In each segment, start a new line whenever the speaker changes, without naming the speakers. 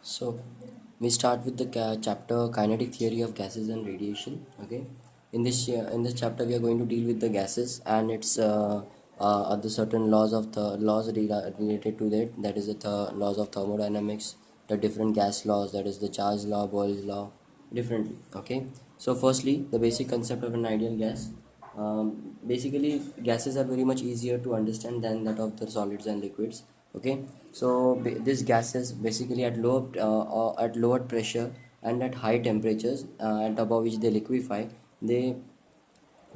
So we start with the chapter kinetic theory of gases and radiation. Okay, in this chapter we are going to deal with the gases and its the certain laws of the related to that. That is the laws of thermodynamics, the different gas laws. That is the charge law, Boyle's law, differently. Okay. So firstly, the basic concept of an ideal gas. Basically, gases are very much easier to understand than that of the solids and liquids. Okay, so these gases basically at lower pressure and at high temperatures and above which they liquefy, they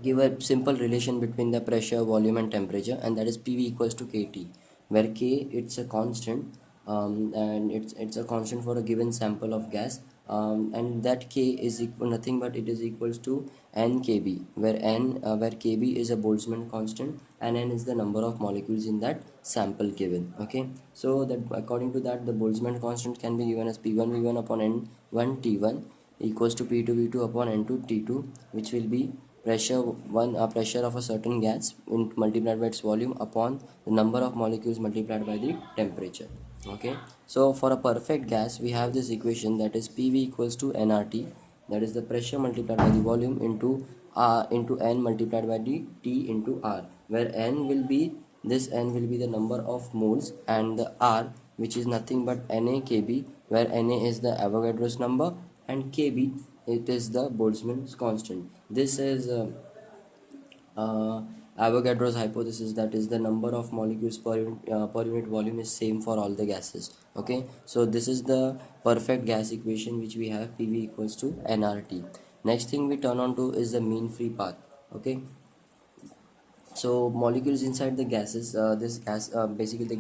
give a simple relation between the pressure, volume and temperature, and that is PV equals to KT, where K it's a constant, and it's a constant for a given sample of gas, and that K is equal nothing but it is equals to NKB, where KB is a Boltzmann constant and N is the number of molecules in that sample given. Okay, so that according to that the Boltzmann constant can be given as P1 V1 upon N1 T1 equals to P2 V2 upon N2 T2, which will be pressure of a certain gas multiplied by its volume upon the number of molecules multiplied by the temperature. Okay, so for a perfect gas we have this equation, that is PV equals to nRT, that is the pressure multiplied by the volume into N multiplied by the T into R, where N will be the number of moles, and the R, which is nothing but NaKB, where Na is the Avogadro's number and Kb it is the Boltzmann's constant. This is uh, Avogadro's hypothesis, that is the number of molecules per unit volume is same for all the gases. Okay, so this is the perfect gas equation which we have, PV equals to nRT. Next thing we turn on to is the mean free path. Okay, so molecules inside the gases, this gas basically the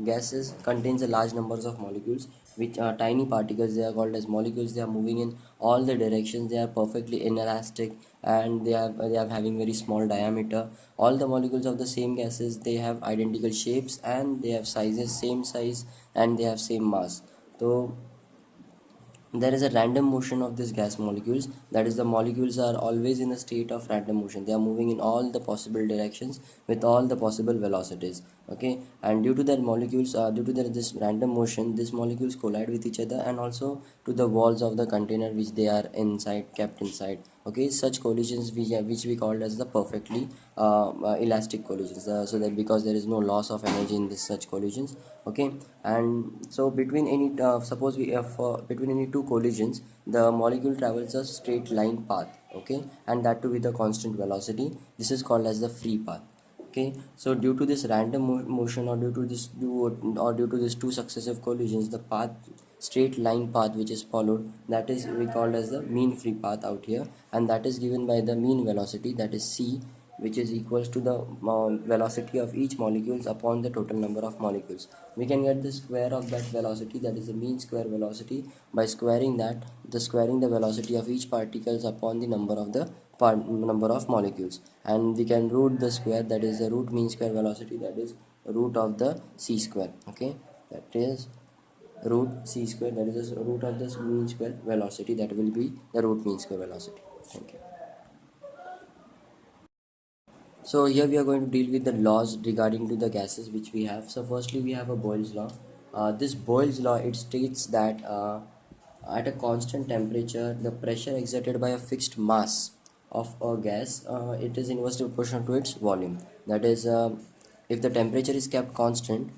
gases contains a large numbers of molecules which are tiny particles. They are called as molecules. They are moving in all the directions. They are perfectly inelastic, and they are having very small diameter. All the molecules of the same gases, they have identical shapes and they have sizes same size, and they have same mass. So there is a random motion of these gas molecules, that is the molecules are always in a state of random motion. They are moving in all the possible directions with all the possible velocities. Okay, and due to this random motion, these molecules collide with each other and also to the walls of the container which they are kept inside. Okay, such collisions which we called as the perfectly elastic collisions, so that because there is no loss of energy in this such collisions. Okay, and so between any suppose we have between any two collisions, the molecule travels a straight line path. Okay, and that too with a constant velocity. This is called as the free path. Okay, so due to this random motion, or due to these two successive collisions, the path straight line path which is followed, that is we called as the mean free path out here, and that is given by the mean velocity, that is C, which is equals to the velocity of each molecules upon the total number of molecules. We can get the square of that velocity, that is the mean square velocity, by squaring the velocity of each particles upon the number of molecules, and we can root the square, that is the root mean square velocity, that is root of the C square. Okay, that is root C square, that is the root of the mean square velocity, that will be the root mean square velocity. Thank you. So here we are going to deal with the laws regarding to the gases which we have. So firstly we have a Boyle's law. This Boyle's law, it states that at a constant temperature, the pressure exerted by a fixed mass of a gas, it is inversely proportional to its volume. That is, if the temperature is kept constant,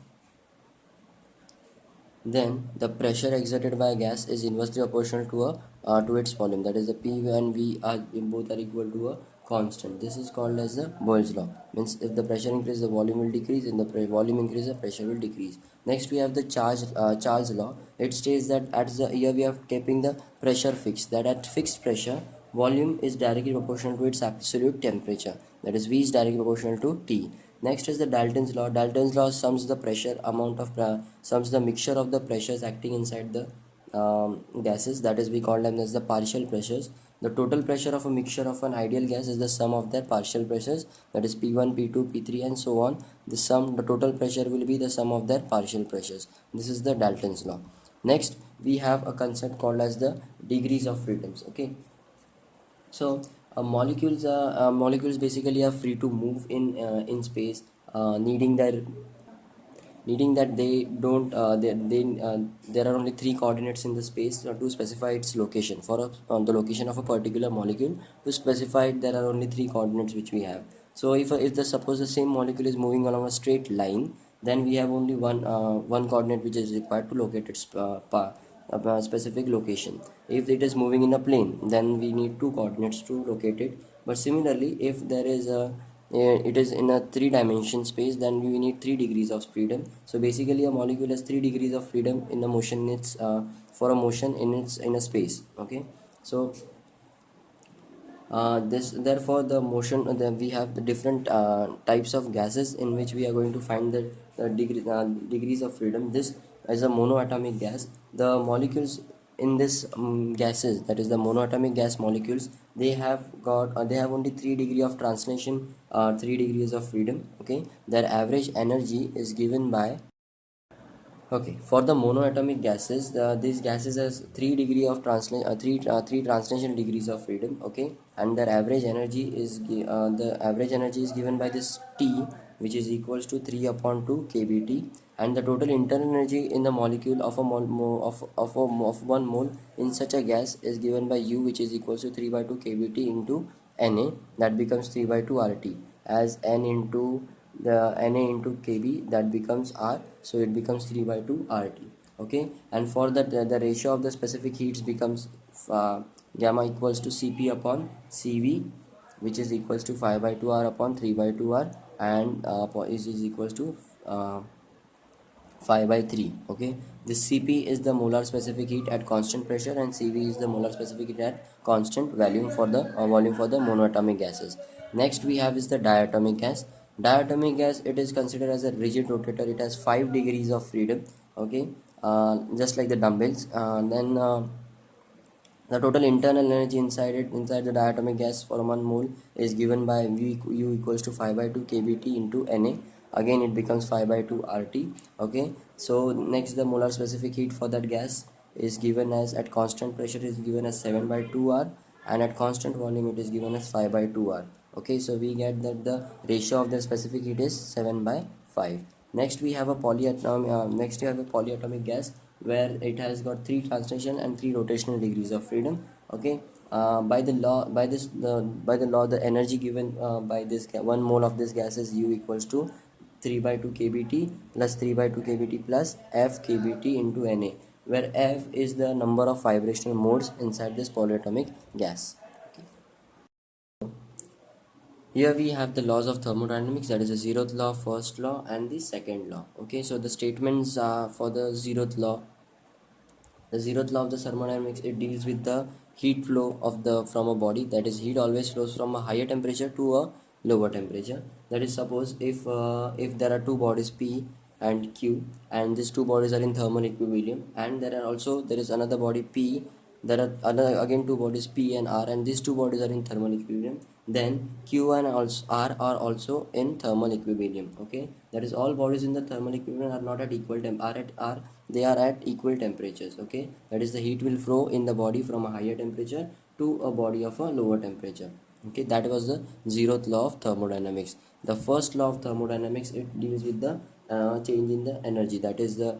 then the pressure exerted by a gas is inversely proportional to its volume. That is, the P and V are both are equal to a constant. This is called as the Boyle's law. Means if the pressure increases, the volume will decrease. In the volume increases, the pressure will decrease. Next, we have the Charles law. It states that here we are keeping the pressure fixed. That at fixed pressure, volume is directly proportional to its absolute temperature. That is, V is directly proportional to T. Next is the Dalton's law. Dalton's law sums the pressure amount of sums the mixture of the pressures acting inside the gases. That is, we call them as the partial pressures. The total pressure of a mixture of an ideal gas is the sum of their partial pressures. That is P1, P2, P3, and so on. The total pressure will be the sum of their partial pressures. This is the Dalton's law. Next, we have a concept called as the degrees of freedoms. Okay, so molecules basically are free to move in space, needing their needing that they don't there are only three coordinates in the space to specify its location. For the location of a particular molecule, to specify it, there are only three coordinates which we have. So if the suppose the same molecule is moving along a straight line, then we have only one coordinate which is required to locate its specific location. If it is moving in a plane, then we need two coordinates to locate it. But similarly, if there is a it is in a three dimension space, then we need 3 degrees of freedom. So basically a molecule has 3 degrees of freedom in the motion, it's for a motion in a space. Okay, so this therefore the motion we have the different types of gases in which we are going to find the degrees of freedom. This is a monoatomic gas. The molecules in this gases, that is the monoatomic gas molecules, they have only 3 degree of translation, 3 degrees of freedom. Okay, their average energy is given by. Okay, for the monoatomic gases, these gases has 3 degree of translation, three translation degrees of freedom. Okay, and their average energy is the average energy is given by this T, which is equals to 3 upon 2 kBt, and the total internal energy in the molecule of a of 1 mole in such a gas is given by U, which is equals to 3 by 2 kBt into Na, that becomes 3 by 2 RT, as N into the Na into kb, that becomes R, so it becomes 3 by 2 RT. Okay, and for that the ratio of the specific heats becomes gamma equals to Cp upon Cv, which is equals to 5 by 2 R upon 3 by 2 R, and is equals to 5 by 3. Okay, this Cp is the molar specific heat at constant pressure, and Cv is the molar specific heat at constant volume for the monoatomic gases. Next we have is the diatomic gas. Diatomic gas, it is considered as a rigid rotator. It has 5 degrees of freedom. Okay, just like the dumbbells. Then the total internal energy inside the diatomic gas for 1 mole is given by U equals to 5 by 2 kBt into Na. Again it becomes 5 by 2 RT. Okay, so next the molar specific heat for that gas is given as, at constant pressure, is given as 7 by 2 R, and at constant volume it is given as 5 by 2 R. Okay, so we get that the ratio of the specific heat is 7 by 5. Next we have a polyatomic gas, where it has got 3 translation and 3 rotational degrees of freedom. Okay, by the law, by the law, the energy given by this 1 mole of this gas is U equals to 3 by 2 kBt plus 3 by 2 kBt plus F kBt into Na, where F is the number of vibrational modes inside this polyatomic gas. Here we have the laws of thermodynamics, that is the zeroth law, first law, and the second law. Okay, so the statements for the zeroth law. The zeroth law of the thermodynamics, it deals with the heat flow of the from a body. That is, heat always flows from a higher temperature to a lower temperature. That is, suppose if there are two bodies P and Q, and these two bodies are in thermal equilibrium, and there is another body P, there are other again two bodies P and R, and these two bodies are in thermal equilibrium, then Q and also R are also in thermal equilibrium. Okay, that is, all bodies in the thermal equilibrium are not at equal temp are they are at equal temperatures. Okay, that is, the heat will flow in the body from a higher temperature to a body of a lower temperature. Okay, that was the zeroth law of thermodynamics. The first law of thermodynamics, it deals with the change in the energy, that is the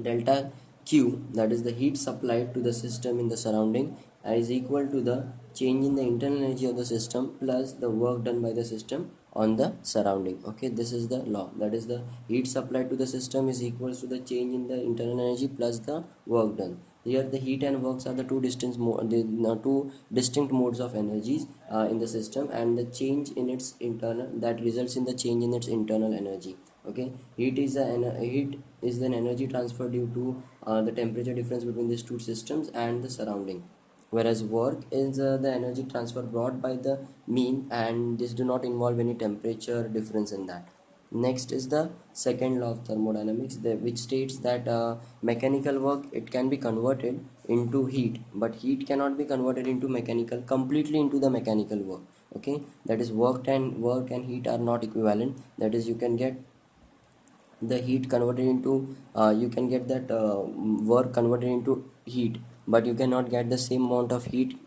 delta Q, that is the heat supplied to the system in the surrounding, is equal to the change in the internal energy of the system plus the work done by the system on the surrounding. Okay, this is the law, that is, the heat supplied to the system is equals to the change in the internal energy plus the work done. Here the heat and works are the two distinct modes of energies in the system, and the change in its internal, that results in the change in its internal energy. Okay, heat is an energy transfer due to the temperature difference between these two systems and the surrounding, whereas work is the energy transfer brought by the mean, and this do not involve any temperature difference in that. Next is the second law of thermodynamics, which states that mechanical work, it can be converted into heat, but heat cannot be converted into mechanical completely into the mechanical work. Okay, that is, work and heat are not equivalent. That is, you can get the heat converted into you can get that work converted into heat, but you cannot get the same amount of heat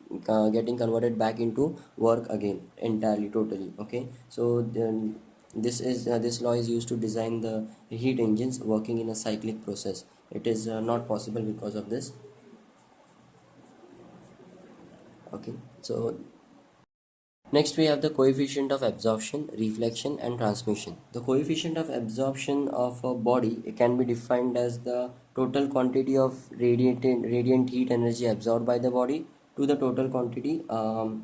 getting converted back into work again entirely, totally. Okay, so then this law is used to design the heat engines working in a cyclic process. It is not possible because of this. Okay, so next we have the coefficient of absorption, reflection and transmission. The coefficient of absorption of a body, it can be defined as the total quantity of radiant heat energy absorbed by the body to the total quantity to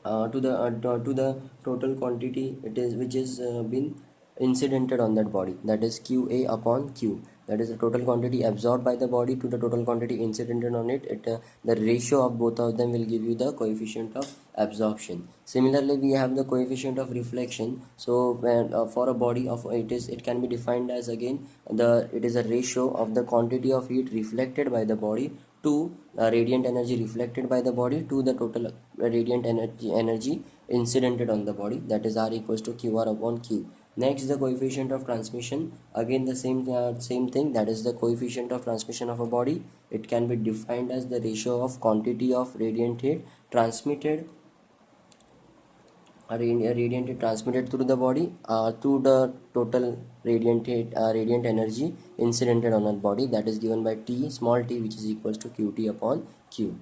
the total quantity it is which is been incidented on that body, that is qa upon q. That is the total quantity absorbed by the body to the total quantity incidented on it. The ratio of both of them will give you the coefficient of absorption. Similarly, we have the coefficient of reflection. So for a body of it can be defined as, again, it is a ratio of the quantity of heat reflected by the body to radiant energy reflected by the body to the total radiant energy incidented on the body, that is R equals to QR upon Q. Next, the coefficient of transmission, again the same thing, that is the coefficient of transmission of a body. It can be defined as the ratio of quantity of radiant heat transmitted radiant heat transmitted through the body to the total radiant energy incidented on that body, that is given by T small t, which is equals to QT upon Q.